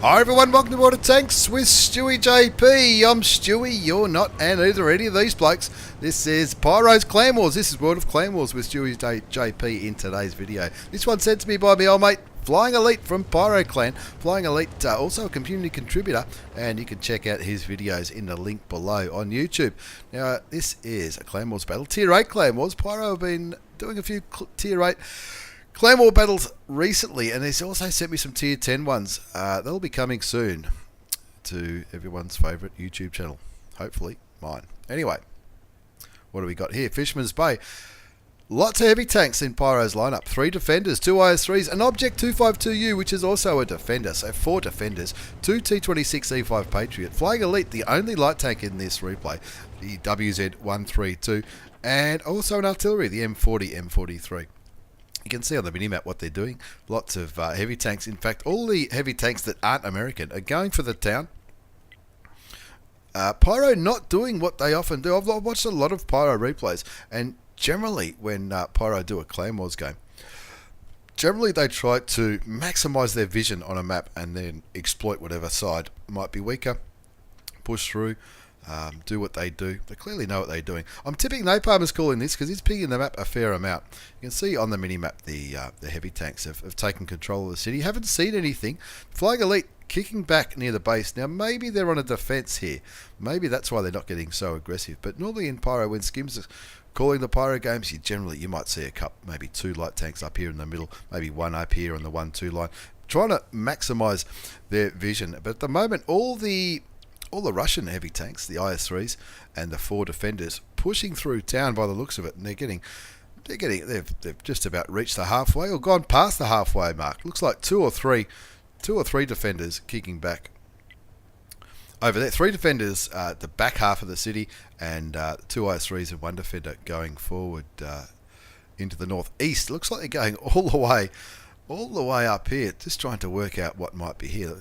Hi everyone, welcome to Water Tanks with stewiejp. I'm Stewie, you're not, and either any of these blokes. This is Pyro's Clan Wars. This is World of Clan Wars with stewiejp in today's video. This one's sent to me by my old mate, Flying Elite from Pyro Clan. Flying Elite, also a community contributor, and you can check out his videos in the link below on YouTube. Now, this is a Clan Wars battle, Tier 8 Clan Wars. Pyro have been doing a few Tier 8 Clan War battles recently, and he's also sent me some Tier 10 ones. They'll be coming soon to everyone's favourite YouTube channel. Hopefully, mine. Anyway, what do we got here? Fisherman's Bay. Lots of heavy tanks in Pyro's lineup. 3 defenders, 2 IS3s, an Object 252U, which is also a defender. So 4 defenders, 2 T26E5 Patriot. Flying Elite, the only light tank in this replay, the WZ132, and also an artillery, the M40, M43. You can see on the minimap what they're doing. Lots of heavy tanks. In fact, all the heavy tanks that aren't American are going for the town. Pyro not doing what they often do. I've watched a lot of Pyro replays, and generally when Pyro do a Clan Wars game, generally they try to maximise their vision on a map and then exploit whatever side might be weaker, push through, do what they do. They clearly know what they're doing. I'm tipping Napalm is calling this because he's picking the map a fair amount. You can see on the minimap the heavy tanks have taken control of the city. Haven't seen anything. Flying Elite kicking back near the base. Now maybe they're on a defence here. Maybe that's why they're not getting so aggressive. But normally in Pyro, when Skims are calling the Pyro games, you might see a couple, maybe 2 light tanks up here in the middle, maybe 1 up here on the 1-2 line, trying to maximise their vision. But at the moment, all the Russian heavy tanks, the IS-3s and the 4 defenders, pushing through town by the looks of it, and they've just about reached the halfway or gone past the halfway mark. Looks like two or three defenders kicking back over there. 3 defenders the back half of the city, and 2 IS-3s and 1 defender going forward into the northeast. Looks like they're going all the way up here, just trying to work out what might be here.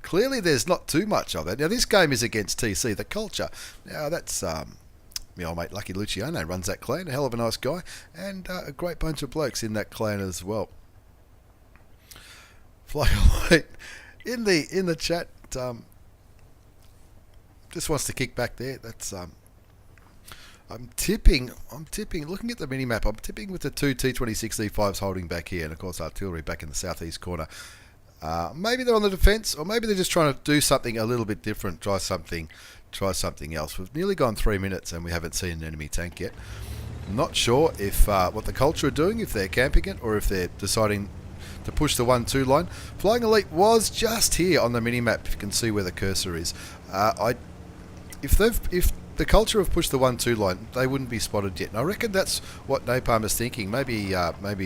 Clearly, there's not too much of it. Now, this game is against TC, the culture. Now, that's my old mate Lucky Luciano runs that clan, a hell of a nice guy, and a great bunch of blokes in that clan as well. Flying Elite in the chat just wants to kick back there. That's I'm tipping. Looking at the minimap, I'm tipping with the 2 T26E5s holding back here, and of course artillery back in the southeast corner. Maybe they're on the defence, or maybe they're just trying to do something a little bit different, try something else. We've nearly gone 3 minutes and we haven't seen an enemy tank yet. I'm not sure if what the culture are doing, if they're camping it, or if they're deciding to push the 1-2 line. Flying Elite was just here on the minimap, if you can see where the cursor is. If the culture have pushed the 1-2 line, they wouldn't be spotted yet. And I reckon that's what Napalm is thinking. Maybe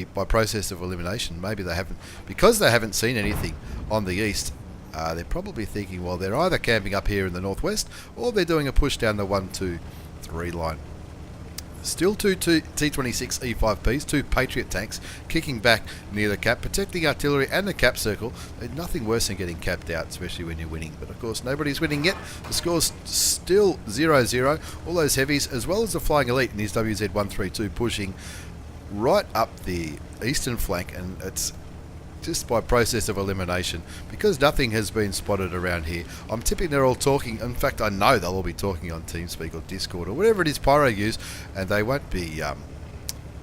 by process of elimination, maybe they haven't, because they haven't seen anything on the east. They're probably thinking, well, they're either camping up here in the northwest, or they're doing a push down the 1-2-3 line. Still 2 T26 E5Ps, 2 Patriot tanks kicking back near the cap, protecting artillery and the cap circle. There's nothing worse than getting capped out, especially when you're winning. But of course, nobody's winning yet. The score's still 0-0. All those heavies, as well as the Flying Elite in his WZ132, pushing right up the eastern flank, and it's just by process of elimination, because nothing has been spotted around here. I'm tipping they're all talking. In fact, I know they'll all be talking on TeamSpeak or Discord or whatever it is Pyro use, and they won't be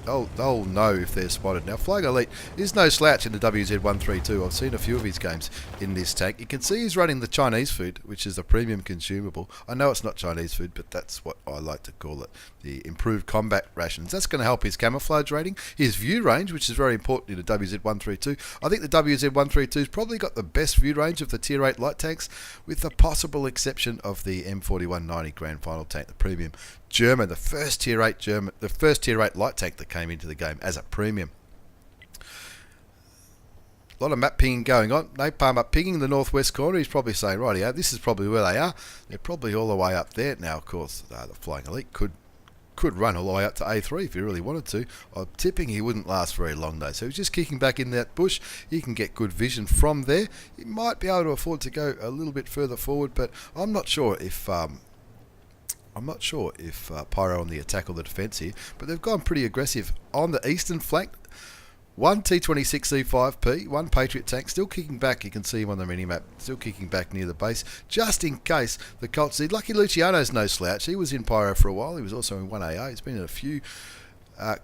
they'll know if they're spotted. Now, Flying Elite is no slouch in the WZ132. I've seen a few of his games in this tank. You can see he's running the Chinese food, which is a premium consumable. I know it's not Chinese food, but that's what I like to call it. The improved combat rations. That's going to help his camouflage rating, his view range, which is very important in the WZ132. I think the WZ132's probably got the best view range of the Tier 8 light tanks, with the possible exception of the M4190 Grand Final tank, the premium German, the first Tier 8 light tank that came into the game as a premium. A lot of map pinging going on. Napalm up pinging the northwest corner. He's probably saying, right, yeah, this is probably where they are. They're probably all the way up there. Now, of course, the Flying Elite could run all the way up to A3 if he really wanted to. I'm tipping he wouldn't last very long though. So he's just kicking back in that bush. He can get good vision from there. He might be able to afford to go a little bit further forward, but I'm not sure if Pyro on the attack or the defence here, but they've gone pretty aggressive on the eastern flank. One T26C5P, one Patriot tank, still kicking back. You can see him on the mini-map, still kicking back near the base, just in case the Colts see. Lucky Luciano's no slouch. He was in Pyro for a while. He was also in 1AA. He's been in a few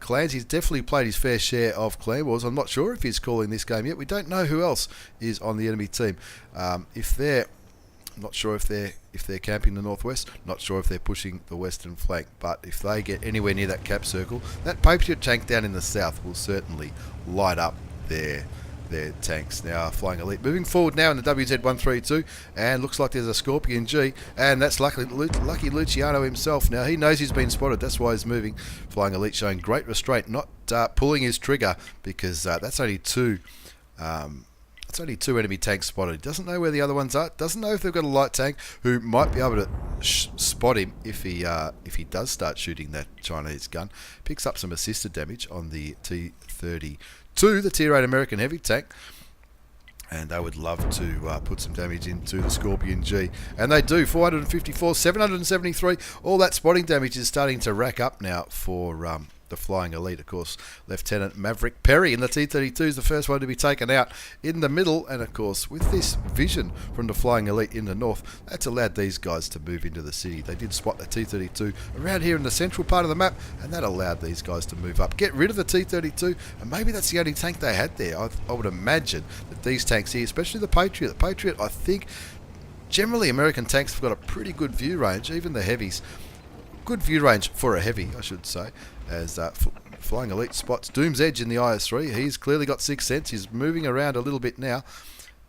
clans. He's definitely played his fair share of clan wars. I'm not sure if he's calling this game yet. We don't know who else is on the enemy team. I'm not sure if they're camping the northwest. Not sure if they're pushing the western flank. But if they get anywhere near that cap circle, that Patriot tank down in the south will certainly light up their tanks. Now Flying Elite moving forward now in the WZ132, and looks like there's a Scorpion G, and that's lucky Luciano himself. Now he knows he's been spotted. That's why he's moving. Flying Elite showing great restraint, not pulling his trigger, because that's only two. It's only two enemy tanks spotted. He doesn't know where the other ones are. Doesn't know if they've got a light tank who might be able to spot him if he does start shooting that Chinese gun. Picks up some assisted damage on the T-32, the Tier 8 American heavy tank. And they would love to put some damage into the Scorpion G. And they do. 454, 773. All that spotting damage is starting to rack up now for the Flying Elite. Of course, Lieutenant Maverick Perry in the T-32 is the first one to be taken out in the middle. And of course, with this vision from the Flying Elite in the north, that's allowed these guys to move into the city. They did spot the T-32 around here in the central part of the map, and that allowed these guys to move up, get rid of the T-32, and maybe that's the only tank they had there. I would imagine that these tanks here, especially the Patriot. The Patriot, I think, generally American tanks have got a pretty good view range, even the heavies. Good view range for a heavy, I should say, as Flying Elite spots Doom's Edge in the IS-3. He's clearly got 6th sense. He's moving around a little bit now.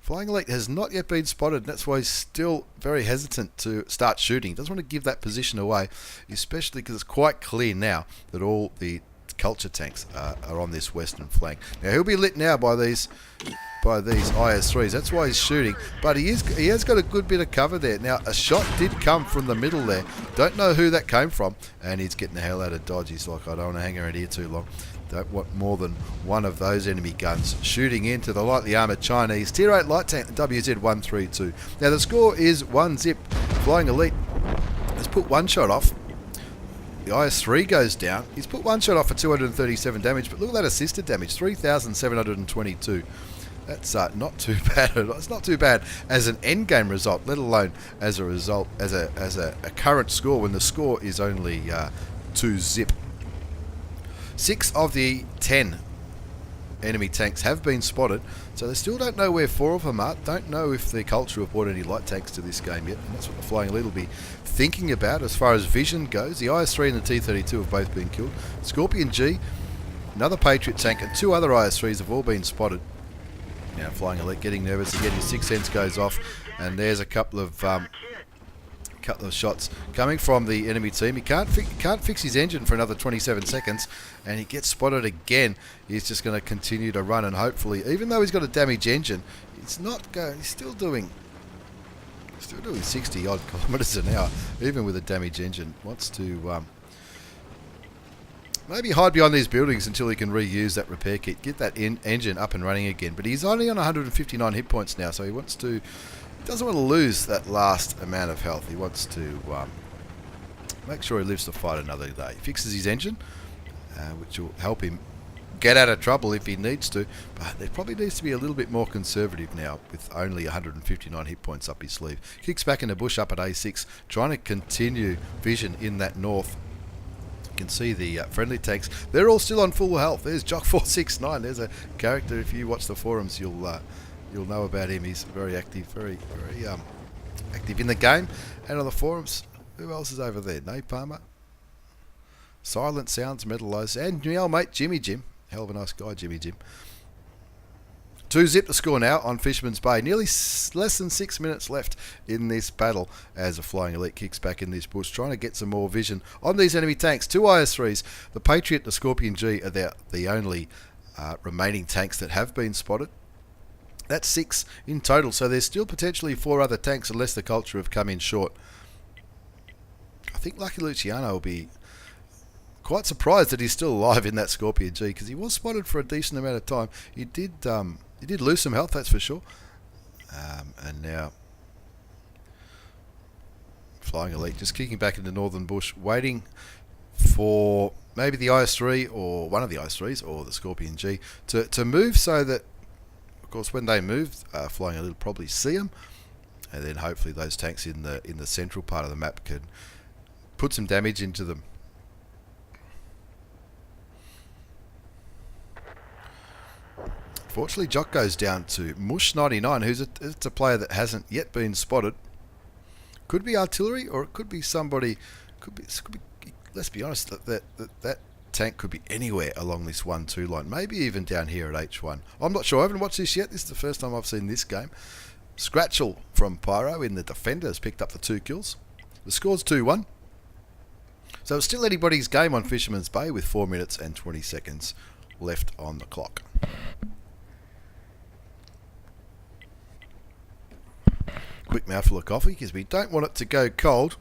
Flying Elite has not yet been spotted, and that's why he's still very hesitant to start shooting. He doesn't want to give that position away, especially because it's quite clear now that all the culture tanks are on this western flank. Now he'll be lit now by these IS-3s. That's why he's shooting, but he has got a good bit of cover there. Now a shot did come from the middle there. Don't know who that came from, and he's getting the hell out of dodge. He's like, I don't want to hang around here too long. Don't want more than one of those enemy guns shooting into the lightly armoured Chinese Tier 8 light tank WZ132. Now the score is 1-0. Flying Elite has put one shot off. The IS-3 goes down. He's put one shot off for 237 damage, but look at that assisted damage, 3,722. That's not too bad. It's not too bad as an end game result, let alone as a result as a current score when the score is only 2-0. 6 of the 10 enemy tanks have been spotted, so they still don't know where 4 of them are. Don't know if the culture have brought any light tanks to this game yet, and that's what the Flying Elite will be thinking about as far as vision goes. The IS-3 and the T-32 have both been killed. Scorpion G, another Patriot tank, and 2 other IS-3s have all been spotted. Now Flying Elite getting nervous again. His 6th sense goes off, and there's a couple of shots coming from the enemy team. He can't fix his engine for another 27 seconds, and he gets spotted again. He's just going to continue to run, and hopefully, even though he's got a damaged engine, he's not going. He's still doing 60 odd kilometers an hour, even with a damaged engine. Wants to maybe hide behind these buildings until he can reuse that repair kit, get that engine up and running again. But he's only on 159 hit points now, so he doesn't want to lose that last amount of health. He wants to make sure he lives to fight another day. He fixes his engine, which will help him get out of trouble if he needs to, but there probably needs to be a little bit more conservative now with only 159 hit points up his sleeve. Kicks back in the bush up at A6, trying to continue vision in that north. You can see the friendly tanks. They're all still on full health. There's Jock469. There's a character, if you watch the forums, you'll know about him. He's very active, very active in the game and on the forums. Who else is over there? Nate Palmer, Silent Sounds, Metalize, and your old mate Jimmy Jim. Hell of a nice guy, Jimmy Jim. 2-0 the score now on Fisherman's Bay. Nearly less than 6 minutes left in this battle as a Flying Elite kicks back in this bush, trying to get some more vision on these enemy tanks. 2 IS-3s. The Patriot and the Scorpion G are the only remaining tanks that have been spotted. That's 6 in total, so there's still potentially 4 other tanks unless the culture have come in short. I think Lucky Luciano will be quite surprised that he's still alive in that Scorpion G, because he was spotted for a decent amount of time. He did lose some health, that's for sure. And now Flying Elite just kicking back into Northern Bush, waiting for maybe the IS-3 or one of the IS-3s or the Scorpion G to move so that, of course, when they move, Flying Elite will probably see them, and then hopefully those tanks in the central part of the map can put some damage into them. Fortunately, Jock goes down to Mush99, who's a player that hasn't yet been spotted. Could be artillery, or it could be somebody. Could be. Let's be honest. That tank could be anywhere along this 1-2 line. Maybe even down here at H1. I'm not sure. I haven't watched this yet. This is the first time I've seen this game. Scratchel from Pyro in the defender has picked up the 2 kills. The score's 2-1. So it's still anybody's game on Fisherman's Bay with 4 minutes and 20 seconds left on the clock. Quick mouthful of coffee because we don't want it to go cold.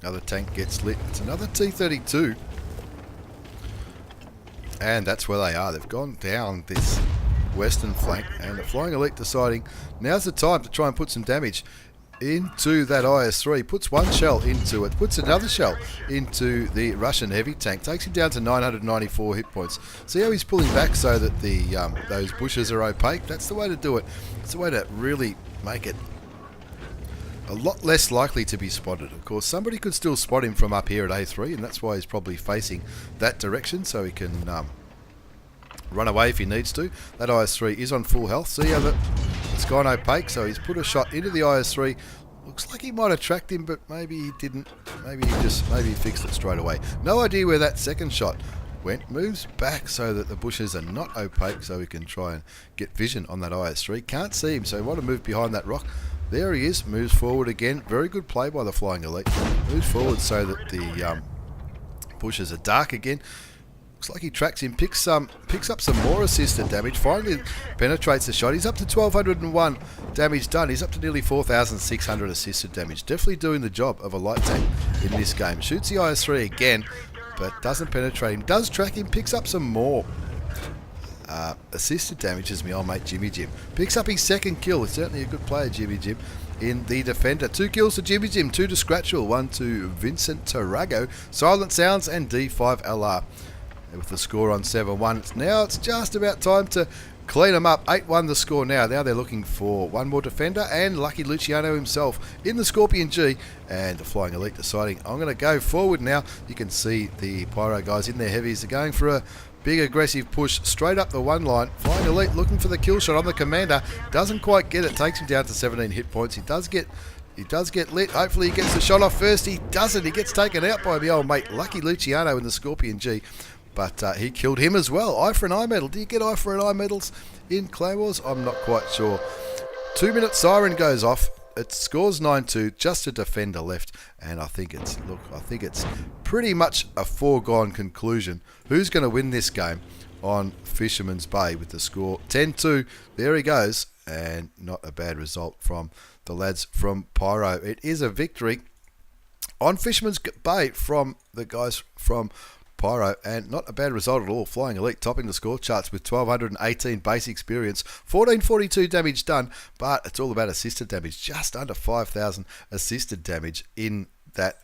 Another tank gets lit. It's another T-32. And that's where they are. They've gone down this western flank, and the Flying Elite deciding now's the time to try and put some damage into that IS-3. Puts one shell into it, puts another shell into the Russian heavy tank, takes him down to 994 hit points. See how he's pulling back so that the those bushes are opaque? That's the way to do it. It's the way to really make it a lot less likely to be spotted. Of course, somebody could still spot him from up here at A3, and that's why he's probably facing that direction, so he can run away if he needs to. That IS-3 is on full health. See how it's gone opaque, so he's put a shot into the IS-3. Looks like he might have tracked him, but maybe he didn't. Maybe he fixed it straight away. No idea where that second shot went. Moves back so that the bushes are not opaque, so we can try and get vision on that IS-3. Can't see him, so we want to move behind that rock. There he is. Moves forward again. Very good play by the Flying Elite. Moves forward so that the bushes are dark again. Looks like he tracks him, picks up some more assisted damage, finally penetrates the shot. He's up to 1201 damage done. He's up to nearly 4,600 assisted damage. Definitely doing the job of a light tank in this game. Shoots the IS-3 again, but doesn't penetrate him. Does track him, picks up some more assisted damage as my old mate Jimmy Jim. Picks up his second kill. It's certainly a good player, Jimmy Jim, in the defender. 2 kills to Jimmy Jim, 2 to Scratchel, 1 to Vincent Tarago, Silent Sounds and D5LR. With the score on 7-1. Now it's just about time to clean them up. 8-1 the score now. Now they're looking for one more defender and Lucky Luciano himself in the Scorpion G. And the Flying Elite deciding, I'm going to go forward now. You can see the Pyro guys in their heavies. They're going for a big aggressive push straight up the one line. Flying Elite looking for the kill shot on the commander. Doesn't quite get it. Takes him down to 17 hit points. He does get lit. Hopefully he gets the shot off first. He doesn't. He gets taken out by the old mate Lucky Luciano in the Scorpion G. But he killed him as well. Eye for an eye medal. Do you get eye for an eye medals in Clan Wars? I'm not quite sure. 2 minute siren goes off. It scores 9-2. Just a defender left, and I think it's pretty much a foregone conclusion. Who's going to win this game on Fisherman's Bay with the score 10-2? There he goes, and not a bad result from the lads from Pyro. It is a victory on Fisherman's Bay from the guys from Pyro, and not a bad result at all. Flying Elite topping the score charts with 1218 base experience, 1442 damage done, but it's all about assisted damage. Just under 5,000 assisted damage in that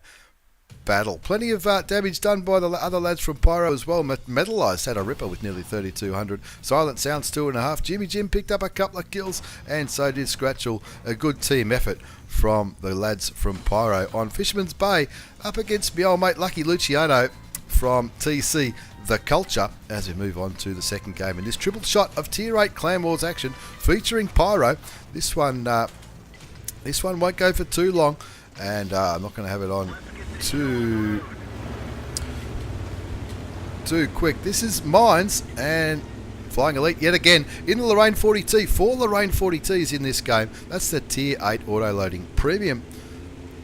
battle. Plenty of damage done by the other lads from Pyro as well. Metalized had a ripper with nearly 3,200. Silent Sounds 2.5. Jimmy Jim picked up a couple of kills, and so did Scratchel. A good team effort from the lads from Pyro on Fisherman's Bay up against my old mate Lucky Luciano from TC The Culture, as we move on to the second game in this triple shot of Tier 8 Clan Wars action featuring Pyro. This one won't go for too long, and I'm not going to have it on too quick. This is Mines and Flying Elite yet again in the Lorraine 40T. 4 Lorraine 40Ts in this game. That's the Tier 8 auto-loading premium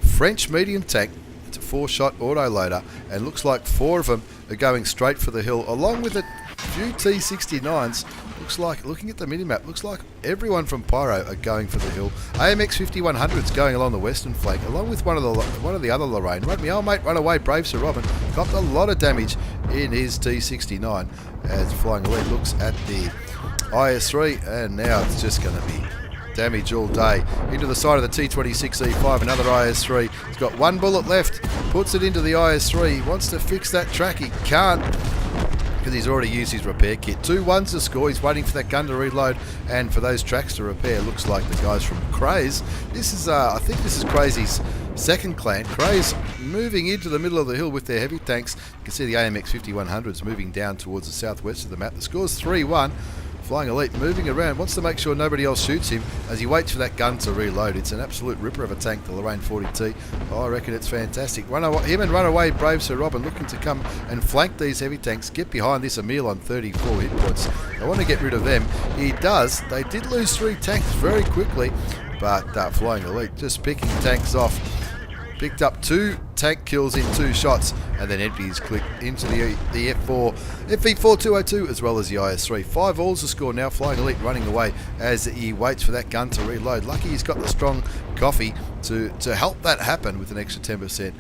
French medium tank. It's a 4-shot auto-loader, and looks like 4 of them are going straight for the hill, along with a few T69s. Looks like, looking at the minimap, looks like everyone from Pyro are going for the hill. AMX 5100's going along the western flank, along with one of the other Lorraine. My old mate run away, brave Sir Robin, got a lot of damage in his T69 as Flying Elite looks at the IS-3, and now it's just going to be damage all day. Into the side of the T26E5, another IS3. He's got one bullet left, puts it into the IS3. He wants to fix that track, he can't, because he's already used his repair kit. 2-1's the score. He's waiting for that gun to reload and for those tracks to repair. Looks like the guys from CRAZE. This is, I think this is CRAZE's second clan. CRAZE moving into the middle of the hill with their heavy tanks. You can see the AMX 5100s moving down towards the southwest of the map. The score's 3-1. Flying Elite moving around, wants to make sure nobody else shoots him as he waits for that gun to reload. It's an absolute ripper of a tank, the Lorraine 40T. Oh, I reckon it's fantastic. Him and Runaway Brave Sir Robin looking to come and flank these heavy tanks, get behind this Emil on 34 hit points. They want to get rid of them. He does. They did lose 3 tanks very quickly, but Flying Elite just picking tanks off. Picked up 2 tank kills in 2 shots and then empties click into the FV4202 as well as the IS3. 5 all's the score now. Flying Elite running away as he waits for that gun to reload. Lucky he's got the strong coffee to help that happen with an extra 10%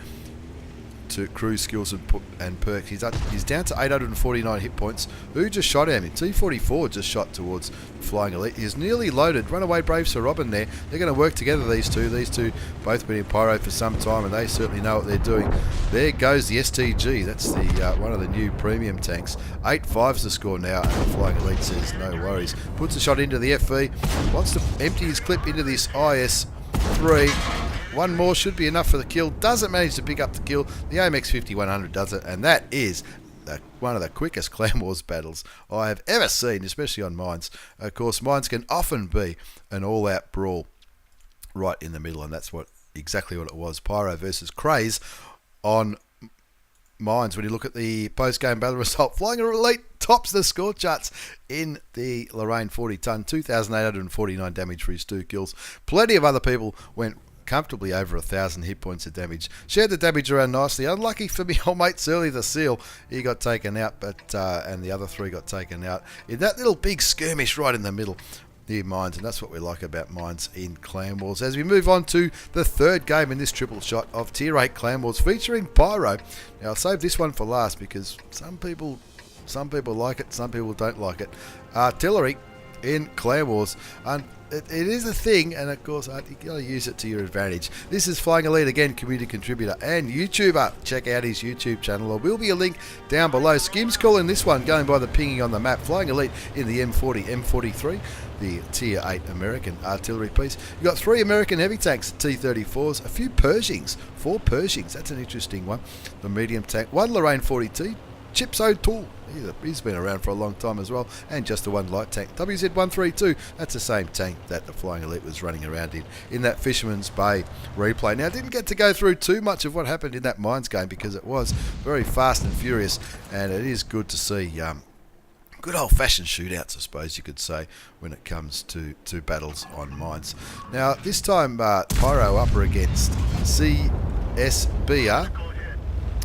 to cruise skills and perks. He's down to 849 hit points. Who just shot at him? T44 just shot towards Flying Elite. He's nearly loaded. Runaway Brave Sir Robin there. They're going to work together, these two. These two both been in Pyro for some time and they certainly know what they're doing. There goes the STG. That's the one of the new premium tanks. 8-5's the score now and Flying Elite says no worries. Puts a shot into the FV. Wants to empty his clip into this IS3. One more should be enough for the kill. Doesn't manage to pick up the kill. The AMX 5100 does it, and that is one of the quickest Clan Wars battles I have ever seen, especially on Mines. Of course, Mines can often be an all-out brawl right in the middle, and that's exactly what it was. Pyro versus CRAZE on Mines. When you look at the post-game battle result, Flying Elite tops the score charts in the Lorraine 40-ton. 2,849 damage for his 2 kills. Plenty of other people went comfortably over 1,000 hit points of damage. Shared the damage around nicely. Unlucky for me old mate Surly the Seal. He got taken out, but and the other 3 got taken out in that little big skirmish right in the middle near Mines, and that's what we like about Mines in Clan Wars. As we move on to the 3rd game in this triple shot of Tier 8 Clan Wars featuring Pyro. Now I'll save this one for last because some people like it, some people don't like it. Artillery in Clan Wars. It is a thing, and of course, you've got to use it to your advantage. This is Flying Elite again, community contributor and YouTuber. Check out his YouTube channel. There will be a link down below. Skim's calling this one, going by the pinging on the map. Flying Elite in the M40, M43, the Tier 8 American artillery piece. You've got 3 American heavy tanks, T-34s, a few Pershings, 4 Pershings. That's an interesting one. The medium tank, 1 Lorraine 40T, Chips O'Toole. He's been around for a long time as well, and just the 1 light tank. WZ132, that's the same tank that the Flying Elite was running around in that Fisherman's Bay replay. Now, I didn't get to go through too much of what happened in that Mines game because it was very fast and furious, and it is good to see good old-fashioned shootouts, I suppose you could say, when it comes to battles on Mines. Now, this time, Pyro up against CSBR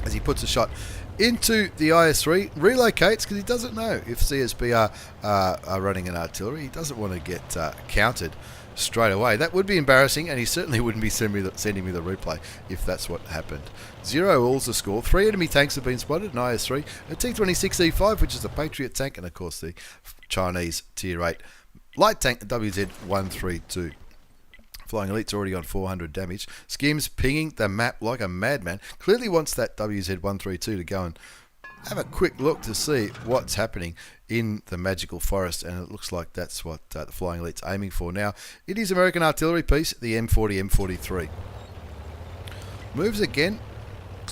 as he puts a shot into the IS3, relocates because he doesn't know if CSBR are running an artillery. He doesn't want to get countered straight away. That would be embarrassing, and he certainly wouldn't be sending me the replay if that's what happened. 0 all's the score. 3 enemy tanks have been spotted, an IS3, a T26E5, which is the Patriot tank, and of course the Chinese Tier 8 light tank, WZ132. Flying Elite's already on 400 damage. Skims pinging the map like a madman. Clearly wants that WZ132 to go and have a quick look to see what's happening in the magical forest, and it looks like that's what the Flying Elite's aiming for. Now, it is American artillery piece, the M40, M43. Moves again.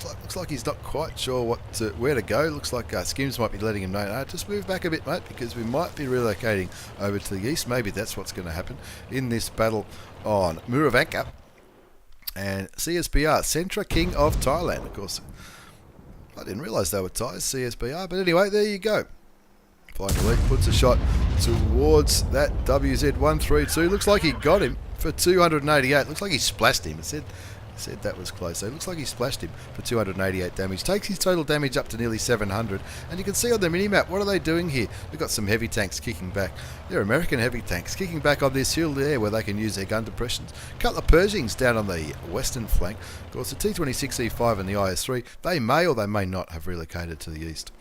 Looks like he's not quite sure where to go. Looks like Skims might be letting him know, just move back a bit, mate, because we might be relocating over to the east. Maybe that's what's going to happen in this battle on Murovanka and CSBR, Centra King of Thailand. Of course, I didn't realise they were Thais, CSBR, but anyway, there you go. Flying Elite puts a shot towards that WZ132. Looks like he got him for 288. Looks like he splashed him. It said that was close. So it looks like he splashed him for 288 damage. Takes his total damage up to nearly 700. And you can see on the mini-map, what are they doing here? We've got some heavy tanks kicking back. They're American heavy tanks kicking back on this hill there where they can use their gun depressions. A couple of Pershings down on the western flank. Of course, the T26E5 and the IS3, they may or they may not have relocated to the east.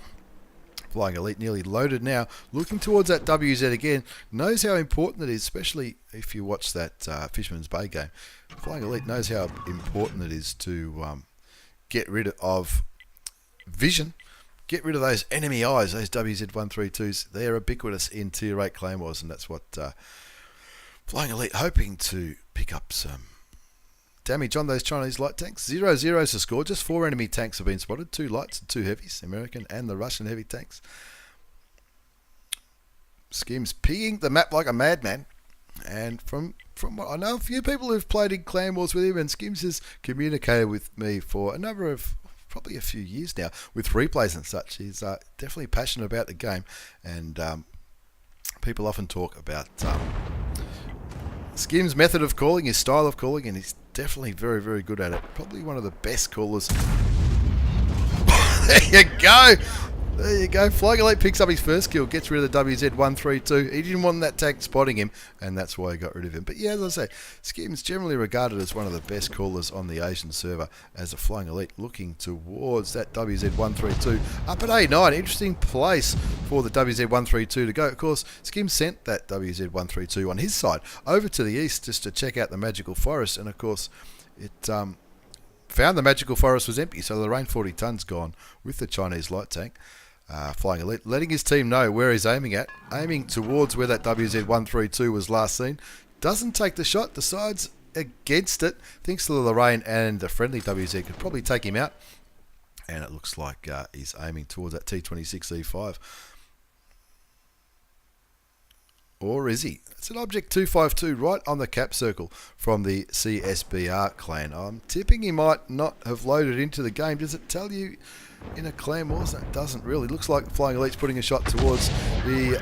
Flying Elite nearly loaded now, looking towards that WZ again, knows how important it is, especially if you watch that Fisherman's Bay game. Flying Elite knows how important it is to get rid of vision, get rid of those enemy eyes, those WZ132s. They're ubiquitous in Tier 8 Claymores, and that's what Flying Elite hoping to pick up some damage on those Chinese light tanks. 0-0 to score. Just 4 enemy tanks have been spotted. 2 lights and 2 heavies. American and the Russian heavy tanks. Skims pinging the map like a madman. And from what I know, a few people who've played in Clan Wars with him, and Skims has communicated with me for a number of, probably a few years now, with replays and such. He's definitely passionate about the game, and people often talk about Skim's method of calling, his style of calling, and he's definitely very, very good at it. Probably one of the best callers. There you go. There you go. Flying Elite picks up his first kill, gets rid of the WZ132. He didn't want that tank spotting him, and that's why he got rid of him. But yeah, as I say, Skim's generally regarded as one of the best callers on the Asian server, as a Flying Elite looking towards that WZ132 up at A9. Interesting place for the WZ132 to go. Of course, Skim sent that WZ132 on his side over to the east just to check out the magical forest, and of course it found the magical forest was empty, so the Lorraine 40 tons gone with the Chinese light tank. Flying Elite letting his team know where he's aiming at, aiming towards where that WZ132 was last seen. Doesn't take the shot, decides against it, thinks the Lorraine and the friendly WZ could probably take him out, and it looks like he's aiming towards that T26E5. Or is he? It's an Object 252 right on the cap circle from the CSBR clan. I'm tipping he might not have loaded into the game. Does it tell you in a Clan Wars? That doesn't really. Looks like Flying Elite's putting a shot towards the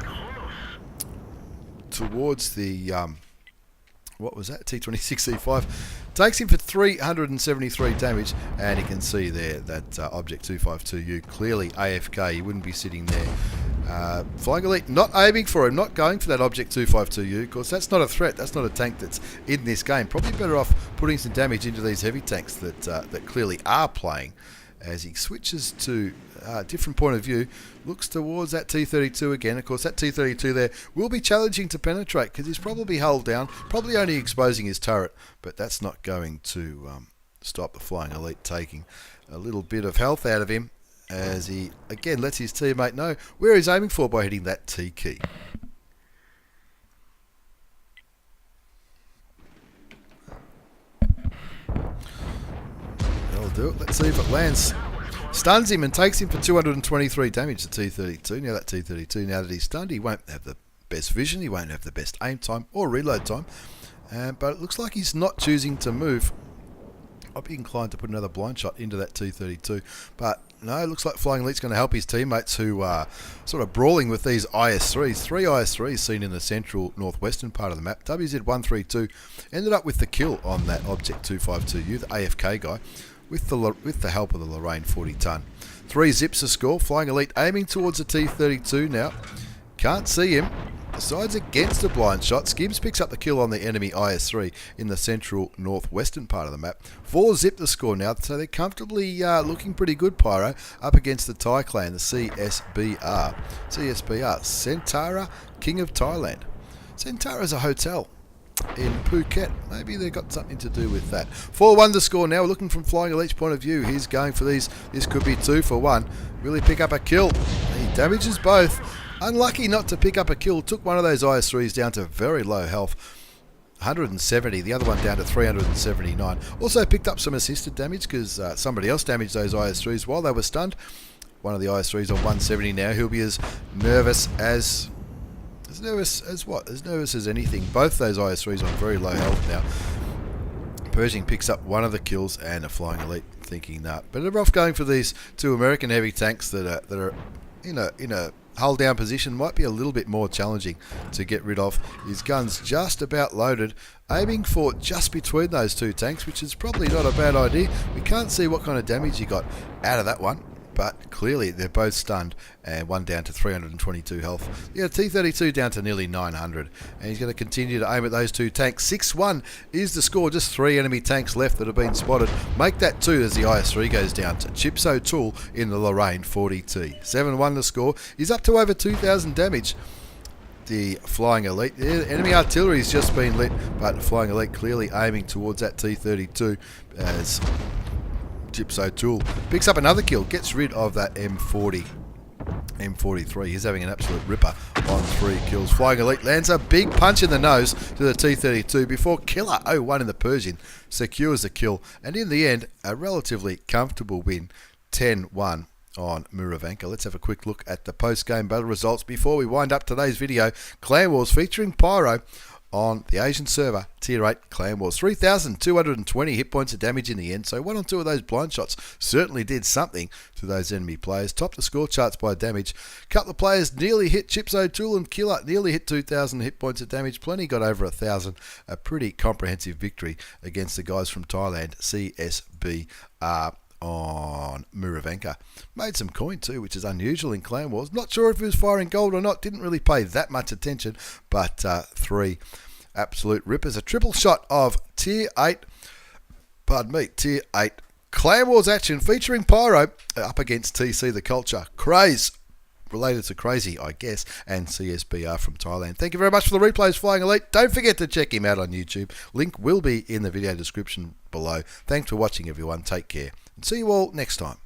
what was that? T26E5. Takes him for 373 damage, and you can see there that Object 252U clearly AFK. He wouldn't be sitting there. Flying Elite not aiming for him, not going for that Object 252U. Of course, that's not a threat. That's not a tank that's in this game. Probably better off putting some damage into these heavy tanks that clearly are playing. As he switches to a different point of view, looks towards that T32 again. Of course, that T32 there will be challenging to penetrate because he's probably hulled down, probably only exposing his turret, but that's not going to stop the Flying Elite taking a little bit of health out of him, as he again lets his teammate know where he's aiming for by hitting that T key. Do it. Let's see if it lands. Stuns him and takes him for 223 damage, the T32. Now that T32, now that he's stunned, he won't have the best vision, he won't have the best aim time or reload time, but it looks like he's not choosing to move. I'd be inclined to put another blind shot into that T32, but no, it looks like Flying Elite's going to help his teammates who are sort of brawling with these IS-3s. 3 IS-3s seen in the central northwestern part of the map. WZ132 ended up with the kill on that Object 252U, the AFK guy, with the help of the Lorraine 40 ton. 3 zips a score. Flying Elite aiming towards the T32 now. Can't see him. Decides against a blind shot. Skims picks up the kill on the enemy IS-3 in the central northwestern part of the map. 4 zip the score now, so they're comfortably looking pretty good, Pyro, up against the Thai clan, the CSBR. CSBR, Sentara, King of Thailand. Sentara's a hotel in Phuket. Maybe they've got something to do with that. 4-1 to score now. We're looking from Flying Elite's point of view. He's going for these. This could be 2 for 1. Really pick up a kill. He damages both. Unlucky not to pick up a kill. Took one of those IS-3s down to very low health. 170. The other one down to 379. Also picked up some assisted damage because somebody else damaged those IS-3s while they were stunned. One of the IS-3s on 170 now. He'll be as nervous as... As nervous as anything. Both those IS-3s on very low health now. Pershing picks up one of the kills, and a Flying Elite thinking that. But they're off going for these 2 American heavy tanks that are in a hull down position. Might be a little bit more challenging to get rid of. His gun's just about loaded, aiming for just between those 2 tanks, which is probably not a bad idea. We can't see what kind of damage he got out of that one. but clearly they're both stunned, and one down to 322 health. Yeah, T32 down to nearly 900, and he's going to continue to aim at those two tanks. 6-1 is the score, just 3 enemy tanks left that have been spotted. Make that 2 as the IS-3 goes down to Chips O'Toole in the Lorraine 40T. 7-1 the score. He's up to over 2,000 damage. The Flying Elite, enemy artillery's just been lit, but Flying Elite clearly aiming towards that T32 as Chips O'Toole picks up another kill, gets rid of that M43. He's having an absolute ripper on 3 kills. Flying Elite lands a big punch in the nose to the T32 before Killer 01 in the Persian secures the kill, and in the end a relatively comfortable win, 10-1 on Murovanka. Let's have a quick look at the post-game battle results before we wind up today's video. Clan Wars featuring PYRO on the Asian server, Tier 8 Clan Wars. 3,220 hit points of damage in the end, so 1 or 2 of those blind shots certainly did something to those enemy players. Topped the score charts by damage. A couple of players nearly hit Chips O'Toole and Killer, nearly hit 2,000 hit points of damage. Plenty got over 1,000. A pretty comprehensive victory against the guys from Thailand, CSBR. On Murovanka. Made some coin too, which is unusual in Clan Wars. Not sure if he was firing gold or not, didn't really pay that much attention, but 3 absolute rippers. A triple shot of Tier 8 Clan Wars action featuring PYRO up against TC the Culture. CRAZE, related to Crazy, I guess, and CSBR from Thailand. Thank you very much for the replays, Flying Elite. Don't forget to check him out on YouTube. Link will be in the video description below. Thanks for watching, everyone. Take care. And see you all next time.